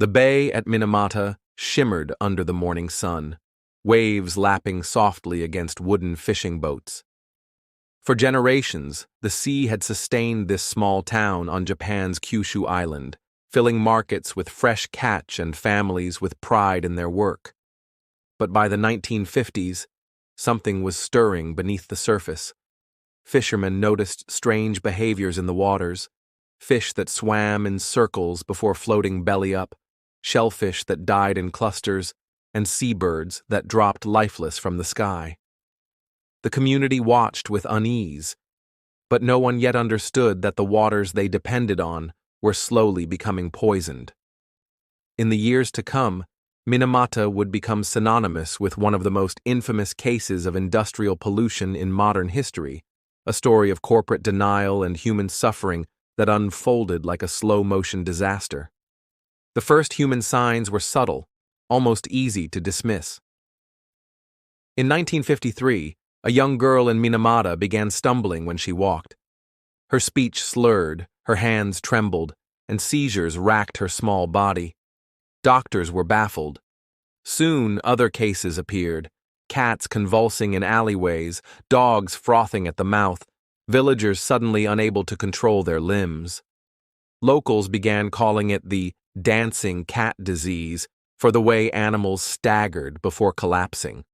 The bay at Minamata shimmered under the morning sun, waves lapping softly against wooden fishing boats. For generations, the sea had sustained this small town on Japan's Kyushu Island, filling markets with fresh catch and families with pride in their work. But by the 1950s, something was stirring beneath the surface. Fishermen noticed strange behaviors in the waters: fish that swam in circles before floating belly up, shellfish that died in clusters, and seabirds that dropped lifeless from the sky. The community watched with unease, but no one yet understood that the waters they depended on were slowly becoming poisoned. In the years to come, Minamata would become synonymous with one of the most infamous cases of industrial pollution in modern history, a story of corporate denial and human suffering that unfolded like a slow-motion disaster. The first human signs were subtle, almost easy to dismiss. In 1953, a young girl in Minamata began stumbling when she walked. Her speech slurred, her hands trembled, and seizures racked her small body. Doctors were baffled. Soon other cases appeared: cats convulsing in alleyways, dogs frothing at the mouth, villagers suddenly unable to control their limbs. Locals began calling it the dancing cat disease for the way animals staggered before collapsing.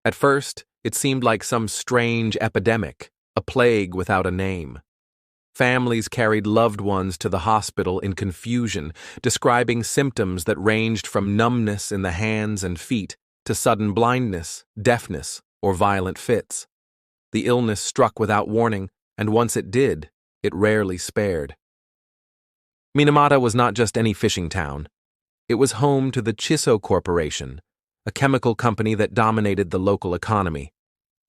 At first, it seemed like some strange epidemic, a plague without a name. Families carried loved ones to the hospital in confusion, describing symptoms that ranged from numbness in the hands and feet to sudden blindness, deafness, or violent fits. The illness struck without warning, and once it did, it rarely spared. Minamata was not just any fishing town. It was home to the Chisso Corporation, a chemical company that dominated the local economy.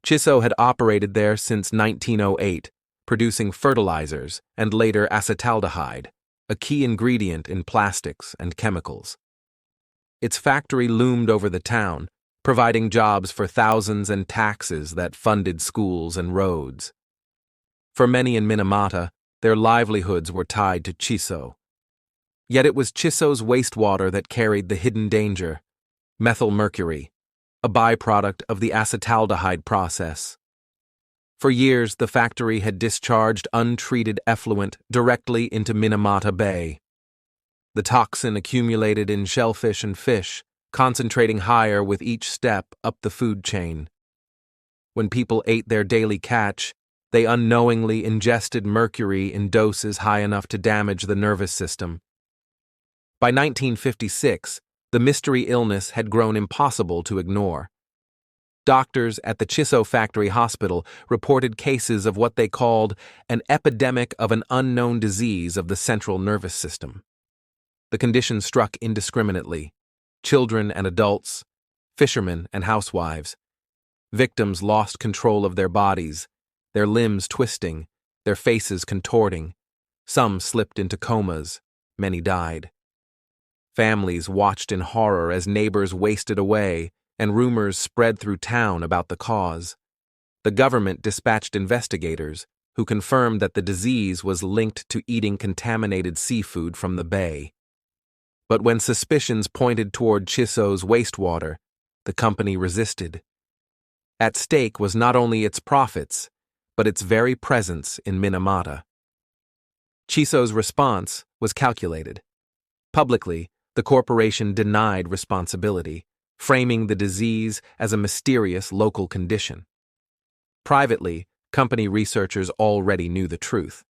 Chisso had operated there since 1908, producing fertilizers and later acetaldehyde, a key ingredient in plastics and chemicals. Its factory loomed over the town, providing jobs for thousands and taxes that funded schools and roads. For many in Minamata, their livelihoods were tied to Chisso. Yet it was Chisso's wastewater that carried the hidden danger: methyl mercury, a byproduct of the acetaldehyde process. For years, the factory had discharged untreated effluent directly into Minamata Bay. The toxin accumulated in shellfish and fish, concentrating higher with each step up the food chain. When people ate their daily catch, they unknowingly ingested mercury in doses high enough to damage the nervous system. By 1956, the mystery illness had grown impossible to ignore. Doctors at the Chisso Factory Hospital reported cases of what they called an epidemic of an unknown disease of the central nervous system. The condition struck indiscriminately: children and adults, fishermen and housewives. Victims lost control of their bodies, their limbs twisting, their faces contorting. Some slipped into comas, many died. Families watched in horror as neighbors wasted away, and rumors spread through town about the cause. The government dispatched investigators, who confirmed that the disease was linked to eating contaminated seafood from the bay. But when suspicions pointed toward Chisso's wastewater, the company resisted. At stake was not only its profits, but its very presence in Minamata. Chisso's response was calculated. Publicly, the corporation denied responsibility, framing the disease as a mysterious local condition. Privately, company researchers already knew the truth.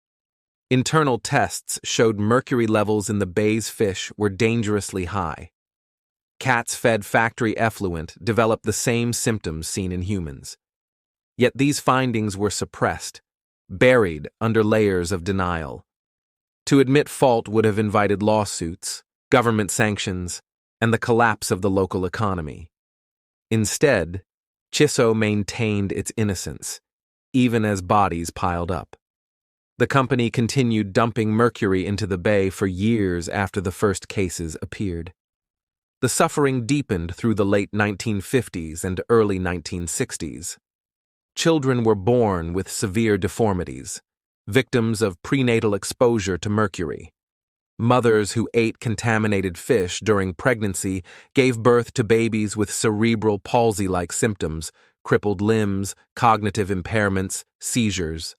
Internal tests showed mercury levels in the bay's fish were dangerously high. Cats fed factory effluent developed the same symptoms seen in humans. Yet these findings were suppressed, buried under layers of denial. To admit fault would have invited lawsuits, government sanctions, and the collapse of the local economy. Instead, Chisso maintained its innocence, even as bodies piled up. The company continued dumping mercury into the bay for years after the first cases appeared. The suffering deepened through the late 1950s and early 1960s. Children were born with severe deformities, victims of prenatal exposure to mercury. Mothers who ate contaminated fish during pregnancy gave birth to babies with cerebral palsy-like symptoms, crippled limbs, cognitive impairments, seizures.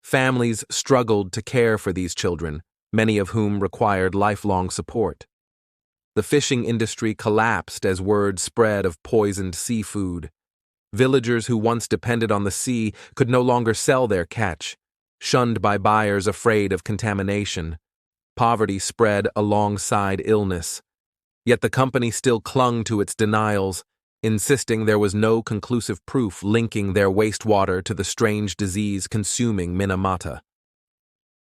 Families struggled to care for these children, many of whom required lifelong support. The fishing industry collapsed as word spread of poisoned seafood. Villagers who once depended on the sea could no longer sell their catch, shunned by buyers afraid of contamination. Poverty spread alongside illness. Yet the company still clung to its denials, insisting there was no conclusive proof linking their wastewater to the strange disease consuming Minamata.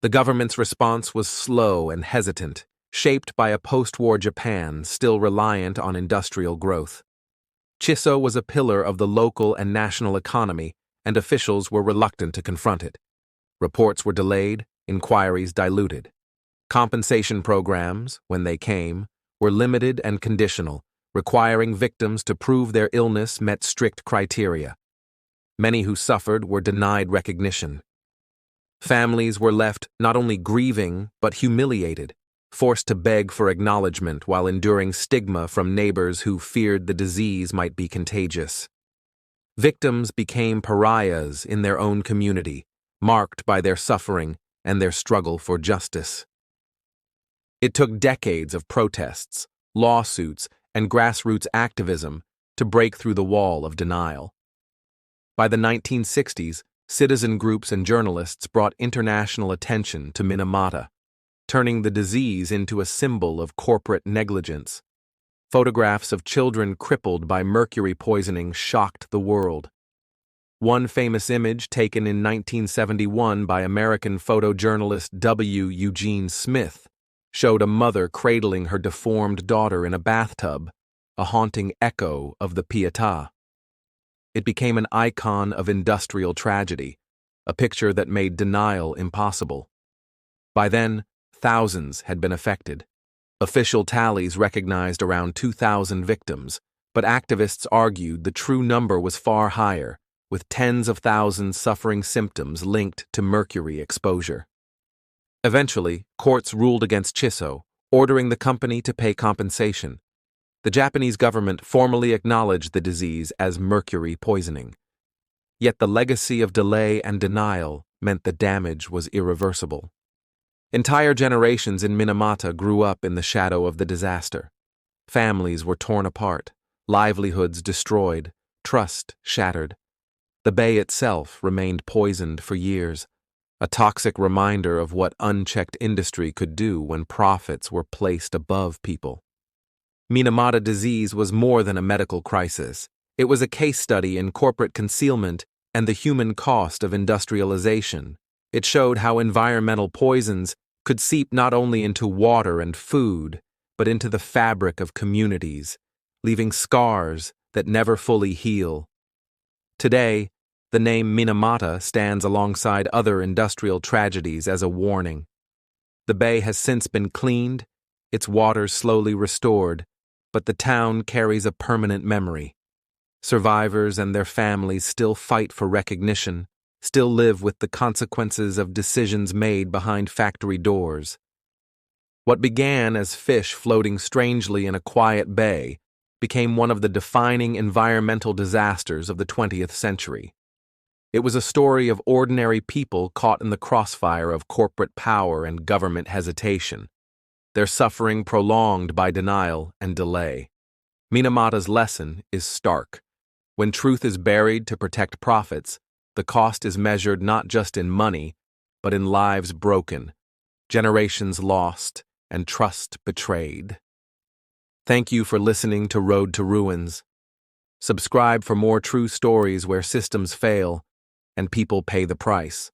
The government's response was slow and hesitant, shaped by a post-war Japan still reliant on industrial growth. Chisso was a pillar of the local and national economy, and officials were reluctant to confront it. Reports were delayed, inquiries diluted. Compensation programs, when they came, were limited and conditional, requiring victims to prove their illness met strict criteria. Many who suffered were denied recognition. Families were left not only grieving but humiliated, forced to beg for acknowledgement while enduring stigma from neighbors who feared the disease might be contagious. Victims became pariahs in their own community, marked by their suffering and their struggle for justice. It took decades of protests, lawsuits, and grassroots activism to break through the wall of denial. By the 1960s, citizen groups and journalists brought international attention to Minamata, turning the disease into a symbol of corporate negligence. Photographs of children crippled by mercury poisoning shocked the world. One famous image taken in 1971 by American photojournalist W. Eugene Smith showed a mother cradling her deformed daughter in a bathtub, a haunting echo of the Pietà. It became an icon of industrial tragedy, a picture that made denial impossible. By then, thousands had been affected. Official tallies recognized around 2,000 victims, but activists argued the true number was far higher, with tens of thousands suffering symptoms linked to mercury exposure. Eventually, courts ruled against Chisso, ordering the company to pay compensation. The Japanese government formally acknowledged the disease as mercury poisoning. Yet the legacy of delay and denial meant the damage was irreversible. Entire generations in Minamata grew up in the shadow of the disaster. Families were torn apart, livelihoods destroyed, trust shattered. The bay itself remained poisoned for years, a toxic reminder of what unchecked industry could do when profits were placed above people. Minamata disease was more than a medical crisis. It was a case study in corporate concealment and the human cost of industrialization. It showed how environmental poisons could seep not only into water and food, but into the fabric of communities, leaving scars that never fully heal. Today, the name Minamata stands alongside other industrial tragedies as a warning. The bay has since been cleaned, its waters slowly restored, but the town carries a permanent memory. Survivors and their families still fight for recognition, still live with the consequences of decisions made behind factory doors. What began as fish floating strangely in a quiet bay became one of the defining environmental disasters of the 20th century. It was a story of ordinary people caught in the crossfire of corporate power and government hesitation, their suffering prolonged by denial and delay. Minamata's lesson is stark. When truth is buried to protect profits, the cost is measured not just in money, but in lives broken, generations lost, and trust betrayed. Thank you for listening to Road to Ruins. Subscribe for more true stories where systems fail and people pay the price.